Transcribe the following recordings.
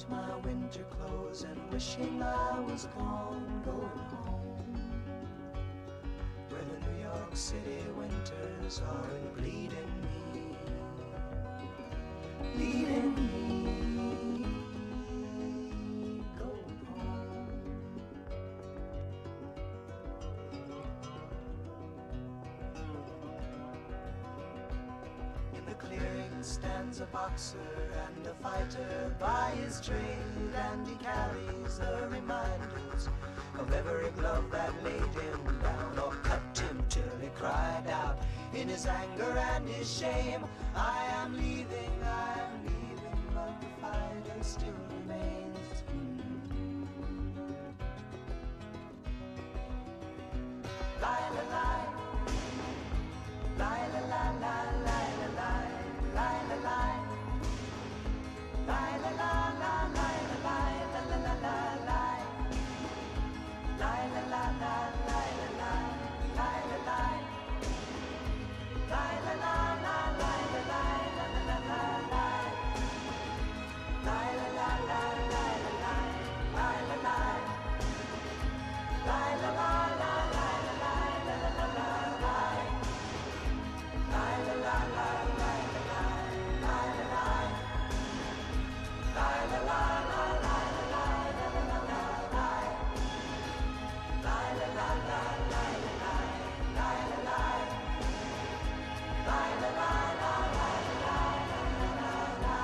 My winter clothes and wishing I was gone, going home, where the New York City winters are bleeding me, leading me, going home. In the clearing stands a boxer and a fighter by his trade, and he carries the reminders of every glove that laid him down or cut him till he cried out in his anger and his shame, I am leaving, but the fighter still remains. Lie, la, lie, lie, la, la, la, lie, la, lie, lie, la, lie. Lie, la, la, la, lie, la, lie, la, la, la, la, lie. Lie, la, la, la, lie, la, lie, lie, la, lie. Lie, la, la, la, lie, la, lie, la, la, la, la, lie. Lie, la, la, la, lie, la, lie, lie, la, lie. Lie, la, la, la, lie, la, lie, la, la, la, la, lie. Lie, la, la, la, lie, la, lie, lie, la, lie. La la la la la la la la la la la. La la la la la la la la la. La la la la la la la la. La la la la la la la la la.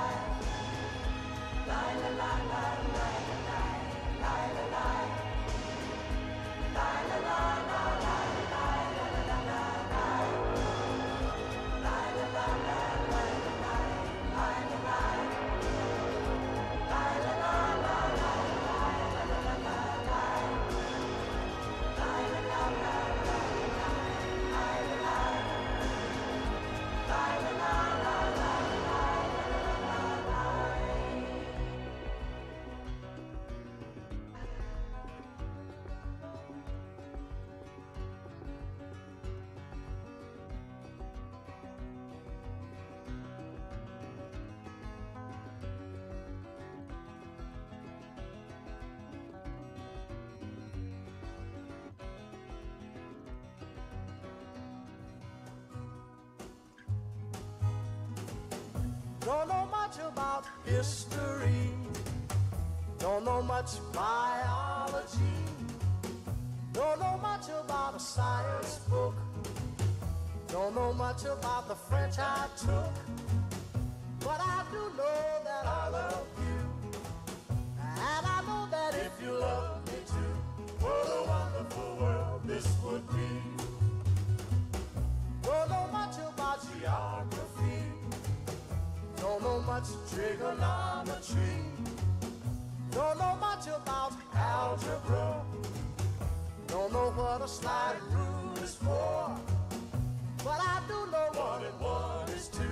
La la la la la la la. La la la la la Don't know much about history, don't know much biology, don't know much about a science book, don't know much about the French I took, but I do know that I love you, and I know that if you love me too, what a wonderful world this would be. Don't know much about geography, don't know much trigonometry, don't know much about algebra, don't know what a slide rule is for, but I do know 1 and 1 is 2.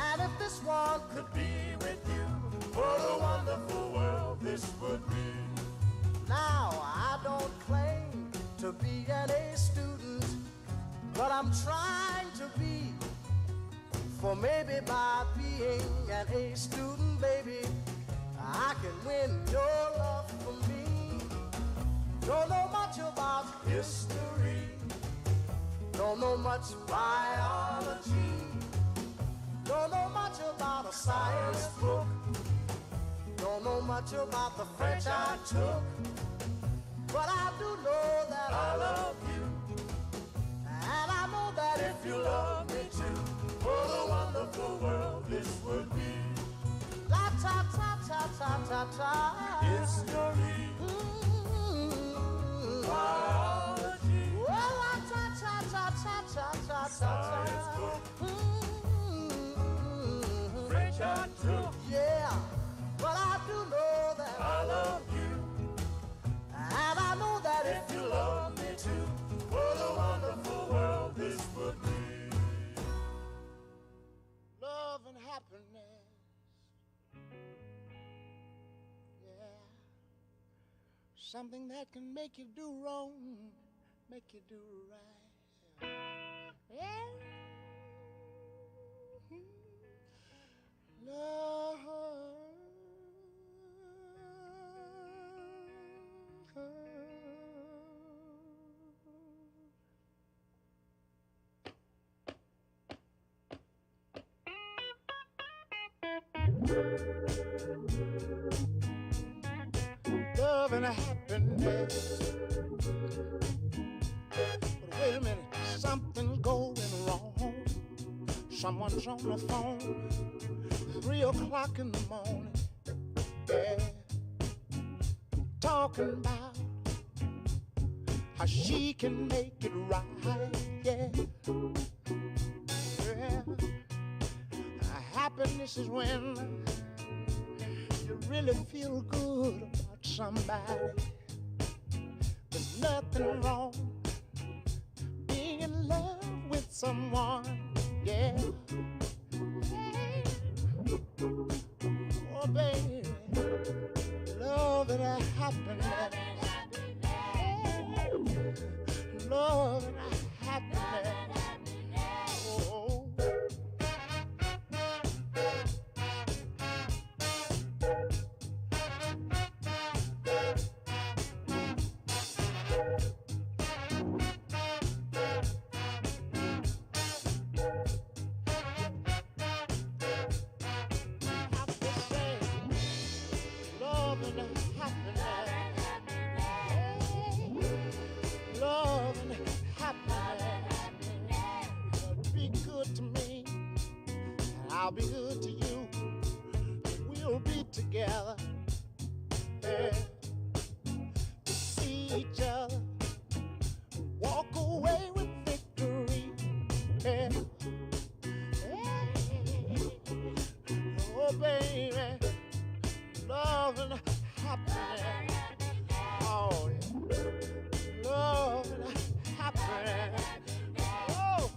And if this one could be with you, what a wonderful world this would be. Now I don't claim to be an A student, but I'm trying to be. For maybe by being an A student, baby, I can win your love for me. Don't know much about history, don't know much biology, don't know much about a science book, don't know much about the French I took, but I do know that I love you, and I know that if you love me too, what a wonderful world this would be. La ta ta ta ta ta ta. History, biology, well, la ta ta ta ta ta ta ta. Science book, French I took. Yeah, but I do know that I love you, and I know that if you love me too, what a wonderful world this would be. Love and happiness, yeah. something that can make you do wrong, make you do right. Yeah. Love. Love and happiness. But wait a minute, something's going wrong. Someone's on the phone, 3 o'clock in the morning, yeah, talking about how she can make it right, yeah. Yeah. Happiness is when you really feel good about somebody. There's nothing wrong being in love with someone, yeah. Oh, baby, love and happiness. Love and happiness. Oh. I'll be good to you. We'll be together, yeah. To see each other, walk away with victory, yeah. Oh, baby, love and happiness. Oh, yeah. Love and happiness. Oh.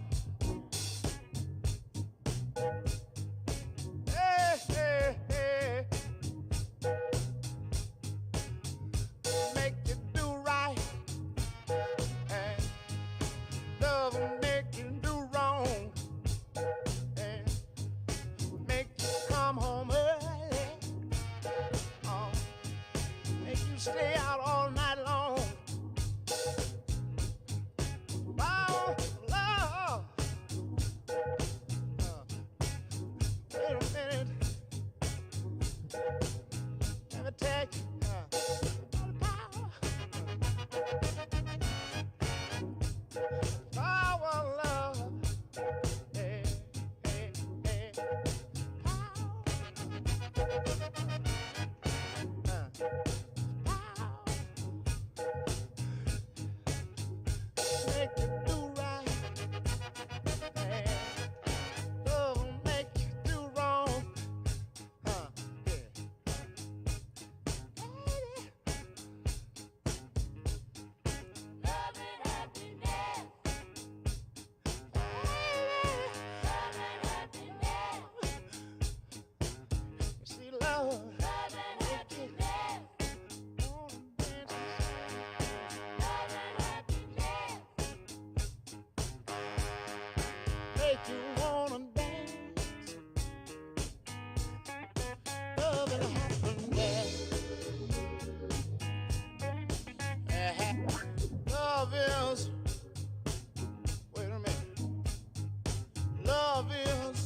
Hey, hey. Make you do right, and love will make you do wrong, and make you come home early, make you stay out all night long. Oh, love. Wait a minute. Let me tell you. Power, love. Hey, hey, hey. Make you do right, and love will make you do wrong. Yeah. Love and happiness. Love and happiness. You see, love. Love and happiness. Love and happiness. Make you wanna dance. Love and happiness. Love is. Wait a minute. Love is.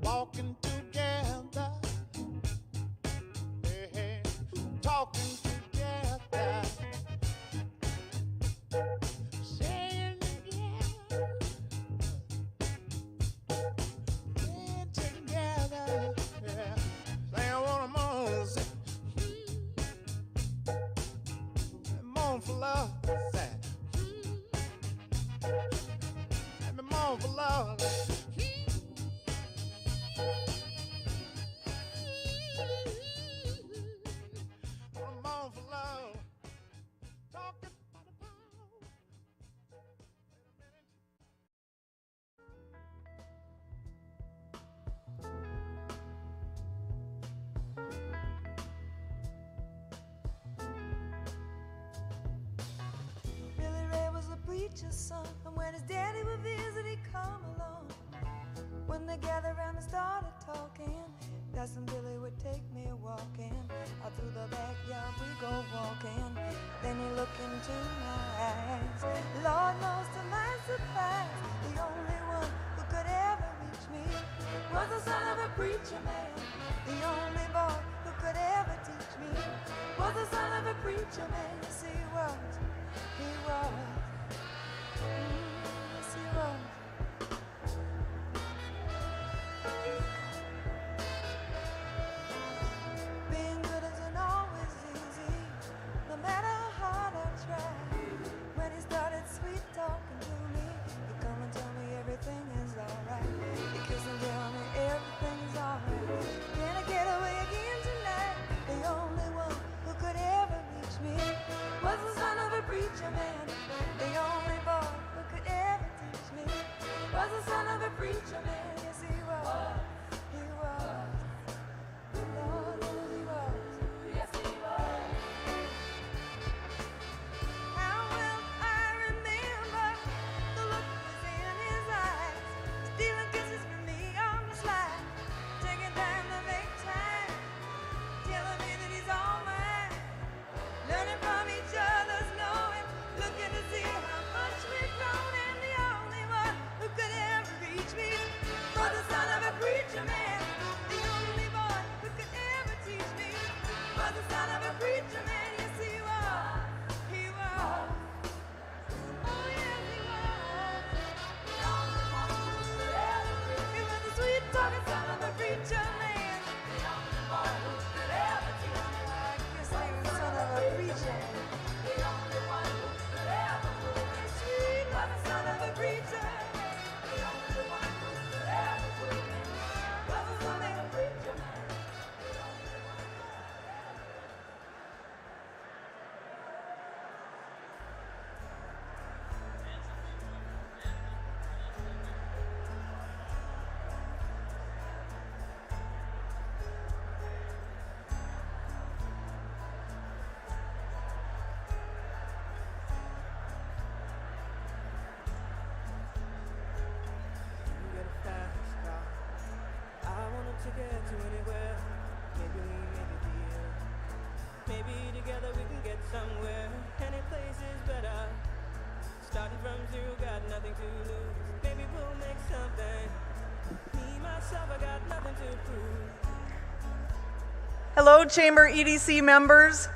Walking together. Talking together. Saying together. preacher's son. And when his daddy would visit, he'd come along. When they gathered around and started talking, Cousin Billy would take me walking. Out through the backyard we go walking. Then he looked into my eyes. Lord knows to my surprise, the only one who could ever reach me was the son of a preacher man. The only boy who could ever teach me was the son of a preacher man. Yes, he was. He was. Yes, he was. Being good isn't always easy, no matter how hard I try. When he started sweet talking to me, he'd come and tell me everything is alright. He'd kiss and tell me everything is alright. Can I get away again tonight? The only one who could ever reach me was the son of a preacher man. The only boy who could ever teach me was the son of a preacher man. Yes, he was. He was. Lord, yes, he was. Yes, he was. How well I remember the look was in his eyes, stealing kisses from me on the slide, taking time to make time, telling me that he's all mine, learning from each other's knowing, looking to see how much we've grown, and the only one who could ever reach me was the son of a preacher man. The only boy who could ever teach me was the son of a preacher man. Yes, he was. He was. Oh, yes, he was. The only one who could ever reach me. He was the sweet talking son of a preacher man. The only boy who could ever teach me. I guess he was the son of a preacher. The only one who could ever move me sweet was the son of a preacher. The only one who could ever move me was the son of a preacher man. You get a fast car. I wanted to get to anywhere. Maybe we make a deal. Maybe together we can get somewhere. Any place is better. Starting from zero, got nothing to lose. Maybe we'll make something. Me, myself, I got nothing to prove. Hello, Chamber EDC members.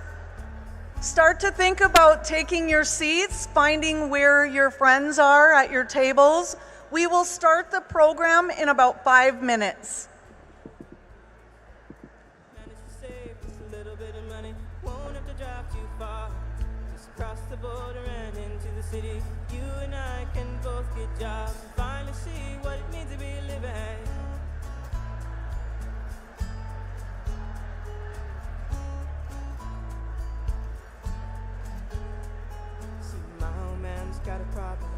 Start to think about taking your seats, finding where your friends are at your tables. We will start the program in about 5 minutes. Managed to save just a little bit of money. Won't have to drive too far. Just cross the border and into the city. You and I can both get jobs and finally see what it means to be living. See, my old man's got a problem.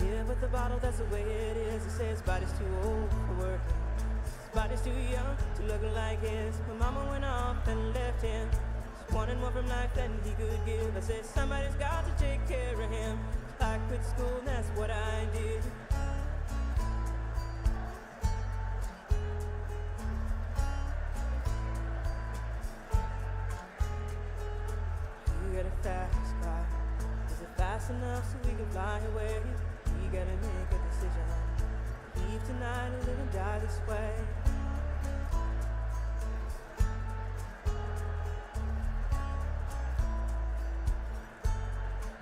Yeah, with the bottle, that's the way it is. He says his body's too old for working. His body's too young to look like his. My mama went off and left him. Just wanted more from life than he could give. I said, somebody's got to take care of him. I quit school and that's what I did. You get a fast car. Is it fast enough so we can fly away? We gotta make a decision. Leave tonight or live and die this way.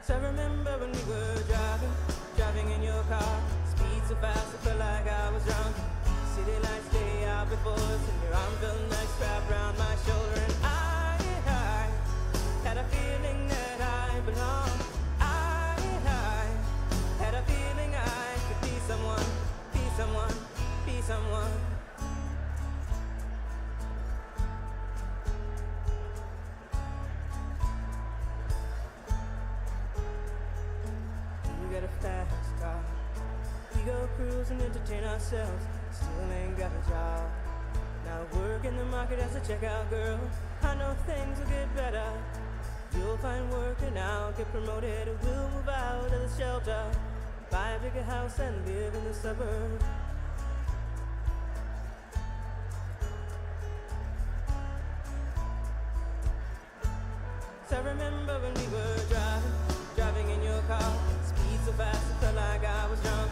So I remember when we were driving in your car. Speed so fast I felt like I was drunk. City lights day out before us, and your arm felt like wrapped around my shoulder. And I had a feeling that I belonged. I had a feeling I could be someone, be someone, be someone. We got a fast car. We go cruise and entertain ourselves. Still ain't got a job. Now work in the market as a checkout girl. I know things will get better. You'll find work and I'll get promoted. We'll move out of the shelter, buy a bigger house and live in the suburbs. So I remember when we were driving in your car, speed so fast it felt like I was drunk.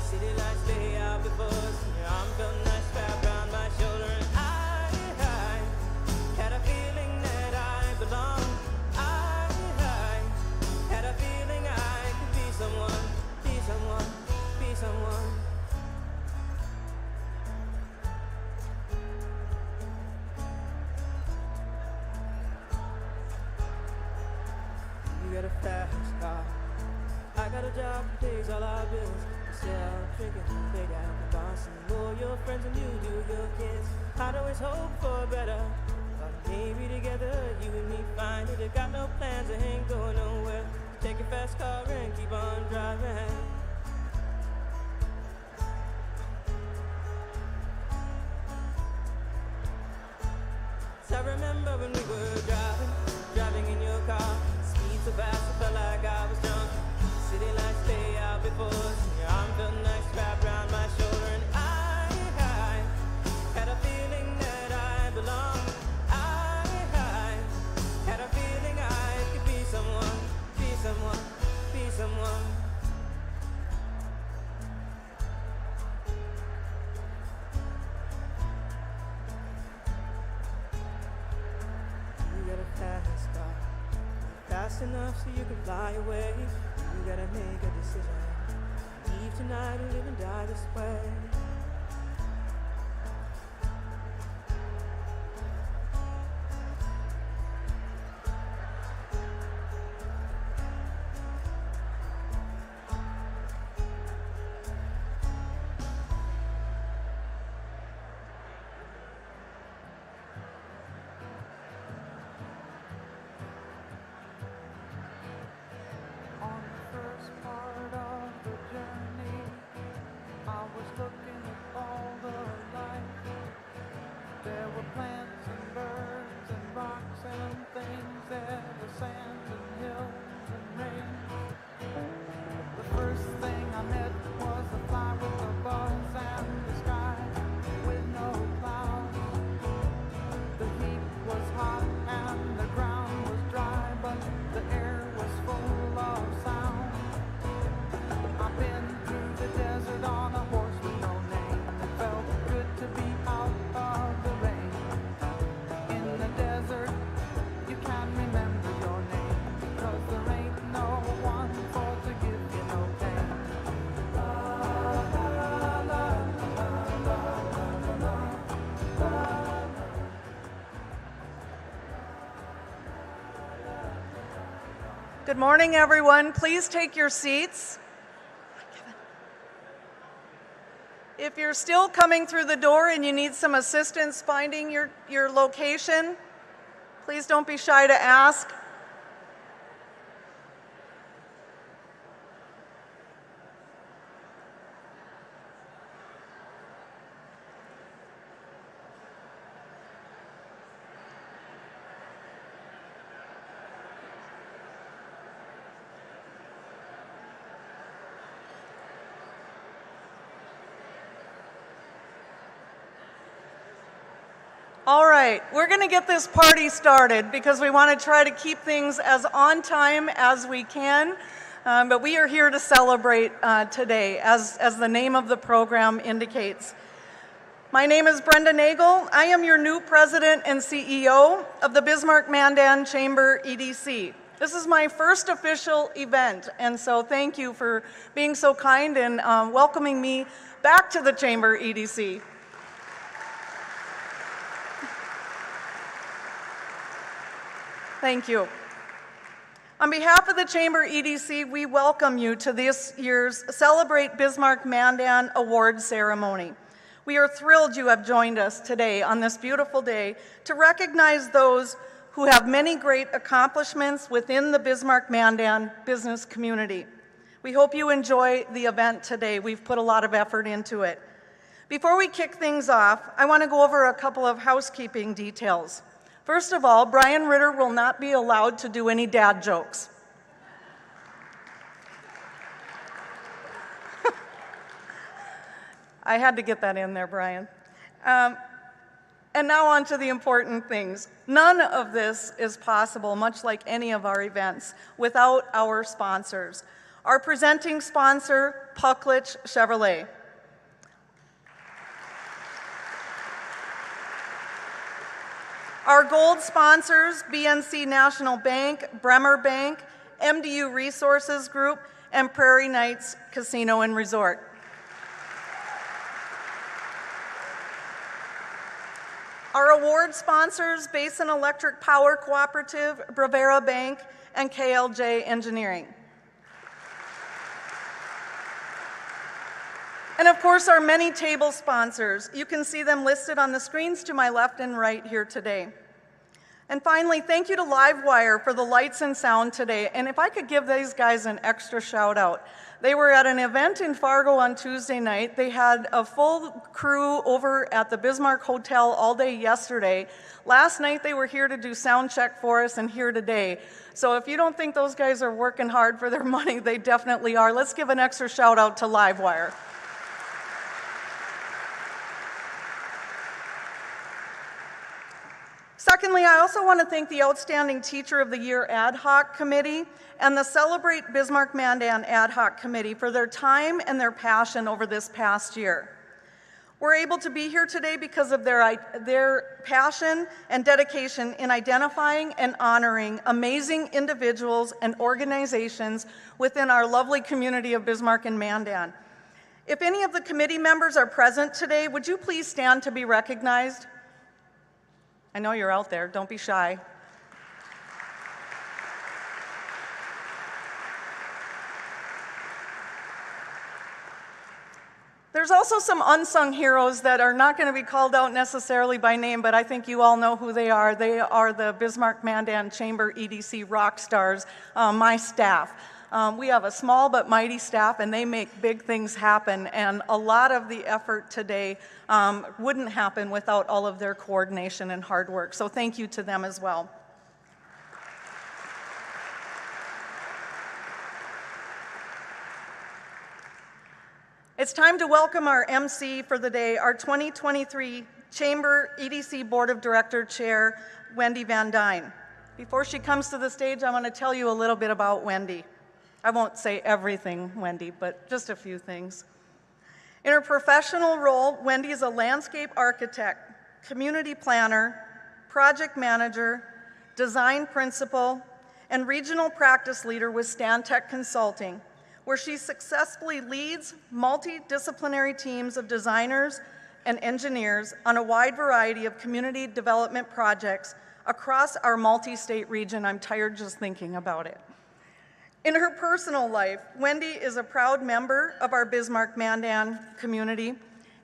City lights lay out before us, and your arm felt nice wrapped around my shoulder, and I had a feeling that I belonged. I had a feeling I could be someone, be someone, be someone. You got a fast car, I got a job that pays all our bills. Still drinking big out the boss, and more your friends than you do your kids. I'd always hope for better, but maybe together you and me find it. I got no plans, I ain't going nowhere. Take your fast car and keep on driving. So I remember when we were driving in your car, speed so fast it felt like I was drunk. City lights lay out before us, and your arm felt nice wrapped around my shoulder, and I had a feeling that I belonged. I had a feeling I could be someone, be someone, be someone. You got a fast car, fast enough so you can fly away. You gotta make a decision, leave tonight or live and die this way. On the first part of the journey, I was looking at all the life. There were plants and birds and rocks and things. There were sand and hills and rain. The first thing I met was a fly with a buzz and the sky with no clouds. The heat was hot and the ground was dry, but the air was full of sound. I've been through the desert on a horse with no name. It felt good to be out of the rain. In the desert, you can remember your name, because there ain't no one for to give you no pain. La, la, la, la, la, la, la. Good morning, everyone. Please take your seats. If you're still coming through the door and you need some assistance finding your location, please don't be shy to ask. All right, we're going to get this party started because we want to try to keep things as on time as we can. But we are here to celebrate today, as the name of the program indicates. My name is Brenda Nagel. I am your new president and CEO of the Bismarck-Mandan Chamber EDC. This is my first official event, and so thank you for being so kind and welcoming me back to the Chamber EDC. Thank you. On behalf of the Chamber EDC, we welcome you to this year's Celebrate Bismarck-Mandan Award ceremony. We are thrilled you have joined us today on this beautiful day to recognize those who have many great accomplishments within the Bismarck-Mandan business community. We hope you enjoy the event today. We've put a lot of effort into it. Before we kick things off, I want to go over a couple of housekeeping details. First of all, Brian Ritter will not be allowed to do any dad jokes. I had to get that in there, Brian. And now on to the important things. None of this is possible, much like any of our events, without our sponsors. Our presenting sponsor, Pucklich Chevrolet. Our gold sponsors, BNC National Bank, Bremer Bank, MDU Resources Group, and Prairie Knights Casino and Resort. Our award sponsors, Basin Electric Power Cooperative, Bravera Bank, and KLJ Engineering. And of course, our many table sponsors. You can see them listed on the screens to my left and right here today. And finally, thank you to Livewire for the lights and sound today. And if I could give these guys an extra shout out. They were at an event in Fargo on Tuesday night. They had a full crew over at the Bismarck Hotel all day yesterday. Last night they were here to do sound check for us and here today. So if you don't think those guys are working hard for their money, they definitely are. Let's give an extra shout out to Livewire. Secondly, I also want to thank the Outstanding Teacher of the Year Ad Hoc Committee and the Celebrate Bismarck Mandan Ad Hoc Committee for their time and their passion over this past year. We're able to be here today because of their passion and dedication in identifying and honoring amazing individuals and organizations within our lovely community of Bismarck and Mandan. If any of the committee members are present today, would you please stand to be recognized? I know you're out there, don't be shy. There's also some unsung heroes that are not going to be called out necessarily by name, but I think you all know who they are. They are the Bismarck Mandan Chamber EDC rock stars, my staff. We have a small but mighty staff, and they make big things happen, and a lot of the effort today wouldn't happen without all of their coordination and hard work, so thank you to them as well. It's time to welcome our MC for the day, our 2023 Chamber EDC Board of Director Chair, Wendy Van Dyne. Before she comes to the stage, I want to tell you a little bit about Wendy. I won't say everything, Wendy, but just a few things. In her professional role, Wendy is a landscape architect, community planner, project manager, design principal, and regional practice leader with Stantec Consulting, where she successfully leads multidisciplinary teams of designers and engineers on a wide variety of community development projects across our multi-state region. I'm tired just thinking about it. In her personal life, Wendy is a proud member of our Bismarck Mandan community,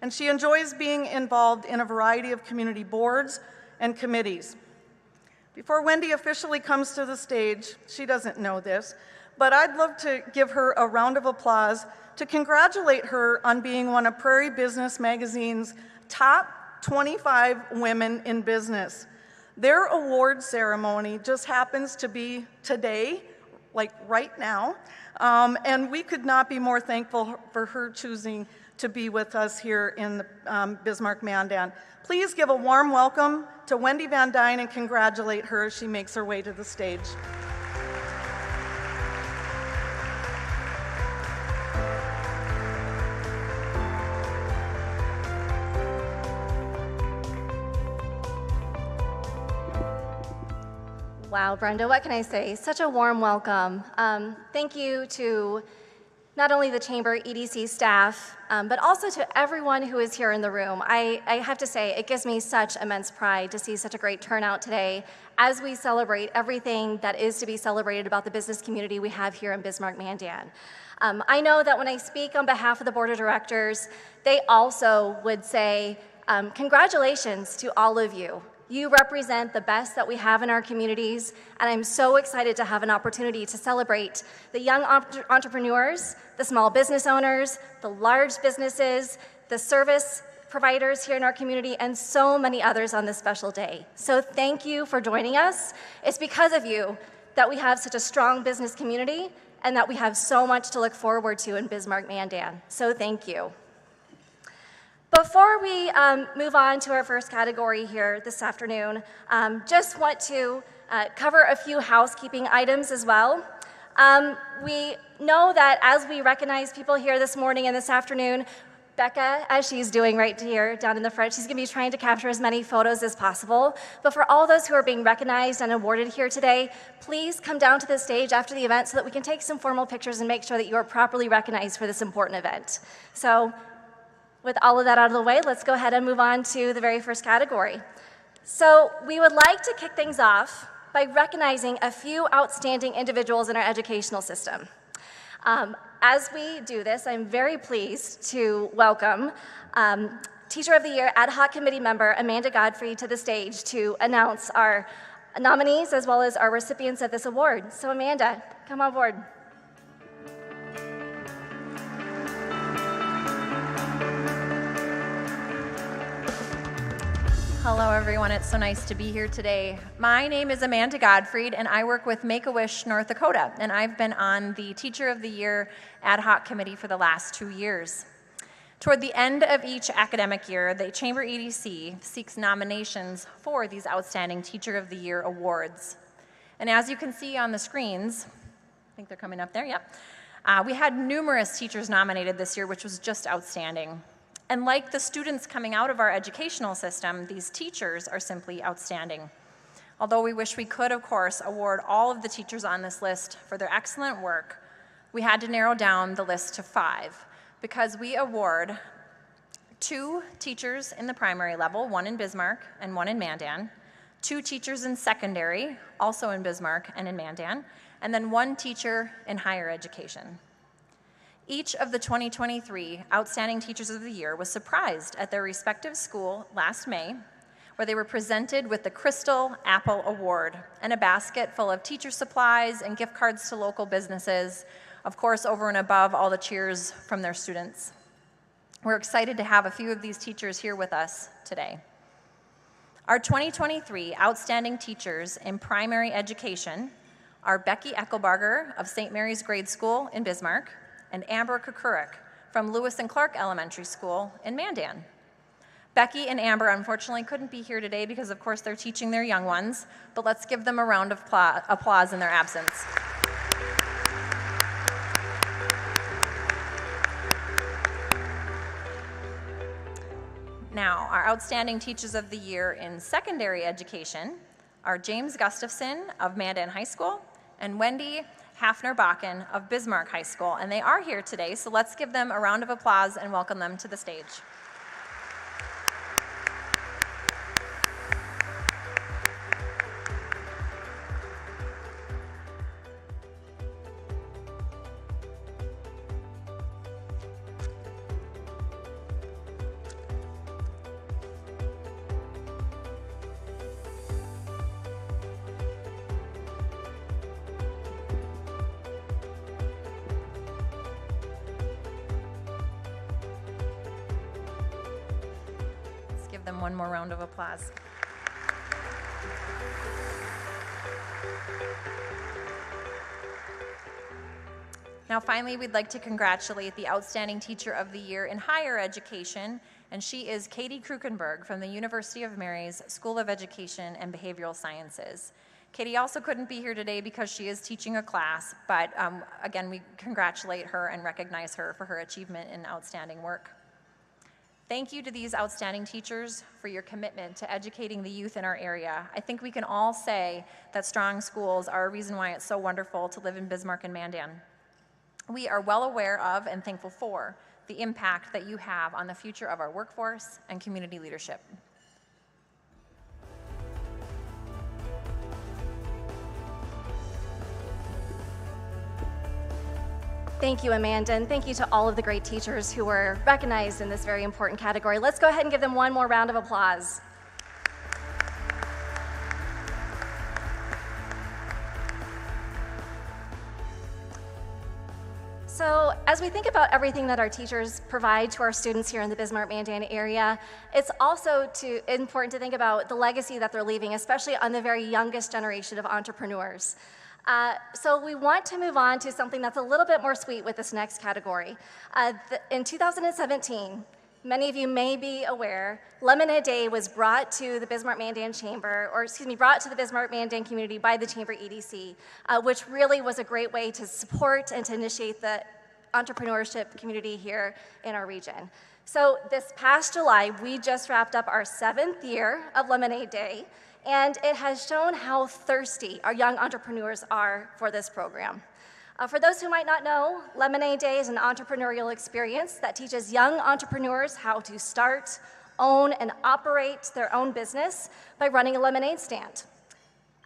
and she enjoys being involved in a variety of community boards and committees. Before Wendy officially comes to the stage, she doesn't know this, but I'd love to give her a round of applause to congratulate her on being one of Prairie Business Magazine's top 25 women in business. Their award ceremony just happens to be today, like right now, and we could not be more thankful for her choosing to be with us here in the Bismarck Mandan. Please give a warm welcome to Wendy Van Dyne and congratulate her as she makes her way to the stage. Wow, Brenda, what can I say? Such a warm welcome. Thank you to not only the Chamber EDC staff, but also to everyone who is here in the room. I have to say, it gives me such immense pride to see such a great turnout today as we celebrate everything that is to be celebrated about the business community we have here in Bismarck Mandan. I know that when I speak on behalf of the Board of Directors, they also would say, congratulations to all of you. You represent the best that we have in our communities, and I'm so excited to have an opportunity to celebrate the young entrepreneurs, the small business owners, the large businesses, the service providers here in our community, and so many others on this special day. So thank you for joining us. It's because of you that we have such a strong business community and that we have so much to look forward to in Bismarck-Mandan. So thank you. Before we move on to our first category here this afternoon, just want to cover a few housekeeping items as well. We know that as we recognize people here this morning and this afternoon, Becca, as she's doing right here down in the front, she's going to be trying to capture as many photos as possible. But for all those who are being recognized and awarded here today, please come down to the stage after the event so that we can take some formal pictures and make sure that you are properly recognized for this important event. So with all of that out of the way, let's go ahead and move on to the very first category. So we would like to kick things off by recognizing a few outstanding individuals in our educational system. As we do this, I'm very pleased to welcome Teacher of the Year Ad Hoc Committee member Amanda Godfrey to the stage to announce our nominees as well as our recipients of this award. So Amanda, come on board. Hello everyone, it's so nice to be here today. My name is Amanda Godfried and I work with Make-A-Wish North Dakota, and I've been on the Teacher of the Year Ad Hoc Committee for the last 2 years. Toward the end of each academic year, the Chamber EDC seeks nominations for these outstanding Teacher of the Year awards. And as you can see on the screens, I think they're coming up there, yep. We had numerous teachers nominated this year, which was just outstanding. And like the students coming out of our educational system, these teachers are simply outstanding. Although we wish we could, of course, award all of the teachers on this list for their excellent work, we had to narrow down the list to 5 because we award 2 teachers in the primary level, 1 in Bismarck and 1 in Mandan, 2 teachers in secondary, also in Bismarck and in Mandan, and then 1 teacher in higher education. Each of the 2023 Outstanding Teachers of the Year was surprised at their respective school last May, where they were presented with the Crystal Apple Award and a basket full of teacher supplies and gift cards to local businesses, of course, over and above all the cheers from their students. We're excited to have a few of these teachers here with us today. Our 2023 Outstanding Teachers in Primary Education are Becky Eckelbarger of St. Mary's Grade School in Bismarck, and Amber Kukurik from Lewis and Clark Elementary School in Mandan. Becky and Amber unfortunately couldn't be here today because of course they're teaching their young ones, but let's give them a round of applause in their absence. Now, our Outstanding Teachers of the Year in Secondary Education are James Gustafson of Mandan High School and Wendy Hafner-Bakken of Bismarck High School, and they are here today, so let's give them a round of applause and welcome them to the stage. Give them one more round of applause. Now finally, we'd like to congratulate the Outstanding Teacher of the Year in Higher Education, and she is Katie Krukenberg from the University of Mary's School of Education and Behavioral Sciences. Katie also couldn't be here today because she is teaching a class, but again, we congratulate her and recognize her for her achievement in outstanding work. Thank you to these outstanding teachers for your commitment to educating the youth in our area. I think we can all say that strong schools are a reason why it's so wonderful to live in Bismarck and Mandan. We are well aware of and thankful for the impact that you have on the future of our workforce and community leadership. Thank you, Amanda, and thank you to all of the great teachers who were recognized in this very important category. Let's go ahead and give them one more round of applause. So as we think about everything that our teachers provide to our students here in the Bismarck-Mandan area, it's also important to think about the legacy that they're leaving, especially on the very youngest generation of entrepreneurs. So we want to move on to something that's a little bit more sweet with this next category. In 2017, many of you may be aware, Lemonade Day was brought to the Bismarck-Mandan Chamber, brought to the Bismarck-Mandan community by the Chamber EDC, which really was a great way to support and to initiate the entrepreneurship community here in our region. So this past July, we just wrapped up our 7th year of Lemonade Day, and it has shown how thirsty our young entrepreneurs are for this program. For those who might not know, Lemonade Day is an entrepreneurial experience that teaches young entrepreneurs how to start, own, and operate their own business by running a lemonade stand.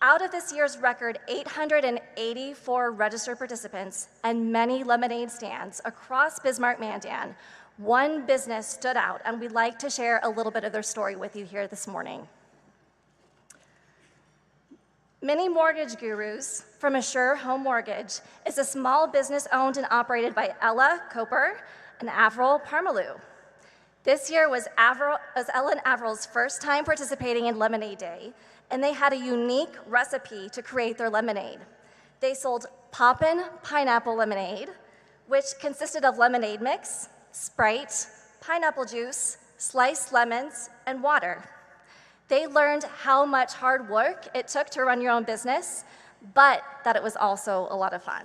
Out of this year's record 884 registered participants and many lemonade stands across Bismarck-Mandan, one business stood out, and we'd like to share a little bit of their story with you here this morning. Mini Mortgage Gurus from Assure Home Mortgage is a small business owned and operated by Ella Koper and Avril Parmalu. This year was Ella and Avril's first time participating in Lemonade Day, and they had a unique recipe to create their lemonade. They sold Poppin' Pineapple Lemonade, which consisted of lemonade mix, Sprite, pineapple juice, sliced lemons, and water. They learned how much hard work it took to run your own business, but that it was also a lot of fun.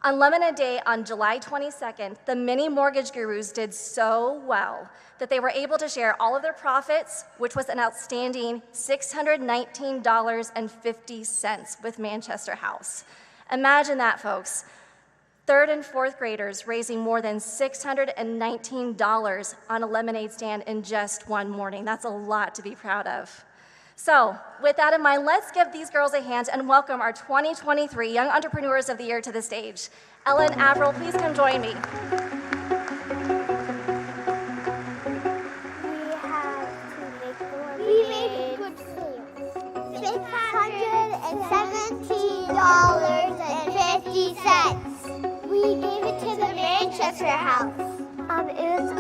On Lemonade Day on July 22nd, the Mini Mortgage Gurus did so well that they were able to share all of their profits, which was an outstanding $619.50 with Manchester House. Imagine that, folks. 3rd and 4th graders raising more than $619 on a lemonade stand in just one morning. That's a lot to be proud of. So, with that in mind, let's give these girls a hand and welcome our 2023 Young Entrepreneurs of the Year to the stage. Ella and Avril, please come join me. We made good sales. $617.50. We gave it to the Manchester House. It was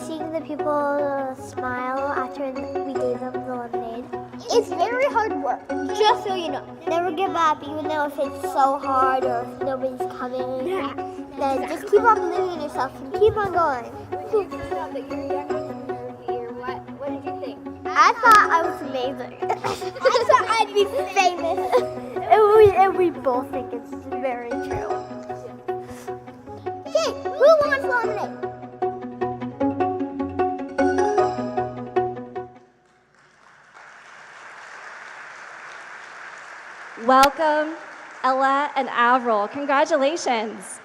seeing the people smile after we gave them the lemonade. It's very hard work, just so you know. Never give up, even though if it's so hard or if nobody's coming. Yeah. Then just keep on believing in yourself and keep on going. When you found out that you're a young entrepreneur of the year, what did you think? I thought I was amazing. I thought I'd be famous. And we both think it's very true. Okay, who wants lemonade? Welcome, Ella and Avril. Congratulations.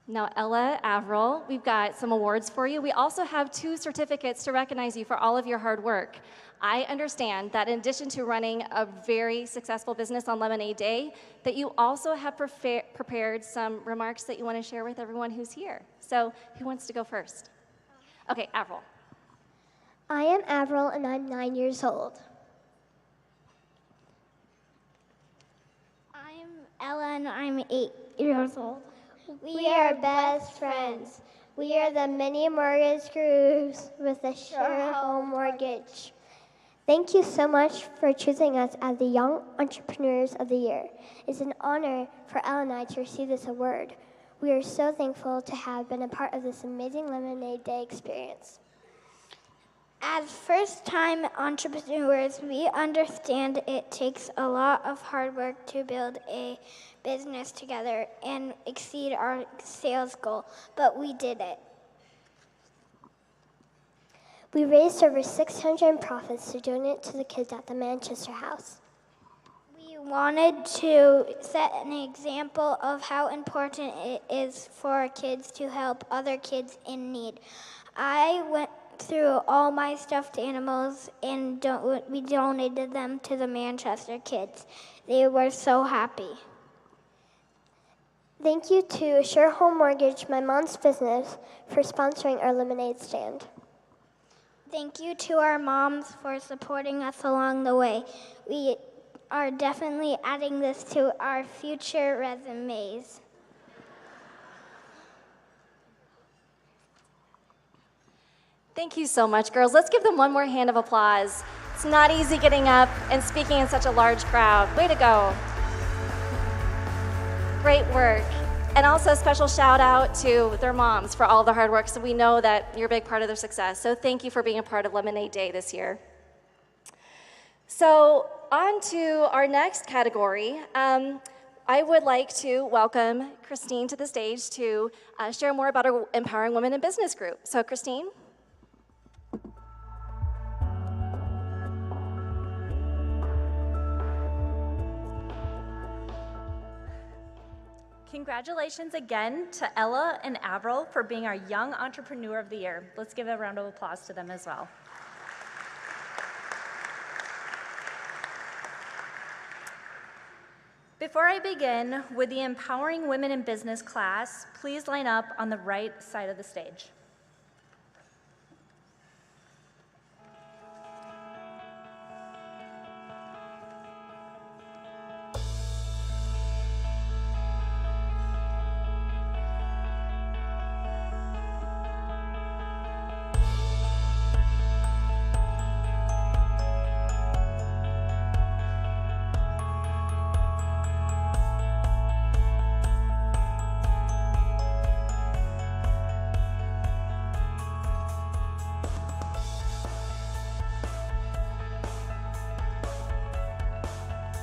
Now, Ella, Avril, we've got some awards for you. We also have 2 certificates to recognize you for all of your hard work. I understand that in addition to running a very successful business on Lemonade Day, that you also have prepared some remarks that you want to share with everyone who's here. So, who wants to go first? Okay, Avril. I am Avril, and I'm 9 years old. I'm Ella, and I'm 8 years old. We are best friends. We are the Mini Mortgage Gurus with Assure Home Mortgage. Thank you so much for choosing us as the Young Entrepreneurs of the Year. It's an honor for Ella and I to receive this award. We are so thankful to have been a part of this amazing Lemonade Day experience. As first-time entrepreneurs, we understand it takes a lot of hard work to build a business together and exceed our sales goal, but we did it. We raised over 600 profits to donate to the kids at the Manchester House. We wanted to set an example of how important it is for kids to help other kids in need. I went through all my stuffed animals and we donated them to the Manchester kids. They were so happy. Thank you to Assure Home Mortgage, my mom's business, for sponsoring our lemonade stand. Thank you to our moms for supporting us along the way. We are definitely adding this to our future resumes. Thank you so much, girls. Let's give them one more hand of applause. It's not easy getting up and speaking in such a large crowd. Way to go. Great work. And also a special shout out to their moms for all the hard work. So we know that you're a big part of their success. So thank you for being a part of Lemonade Day this year. So on to our next category. I would like to welcome Christine to the stage to share more about our Empowering Women in Business group. So Christine. Congratulations again to Ella and Avril for being our Young Entrepreneur of the Year. Let's give a round of applause to them as well. Before I begin with the Empowering Women in Business class, please line up on the right side of the stage.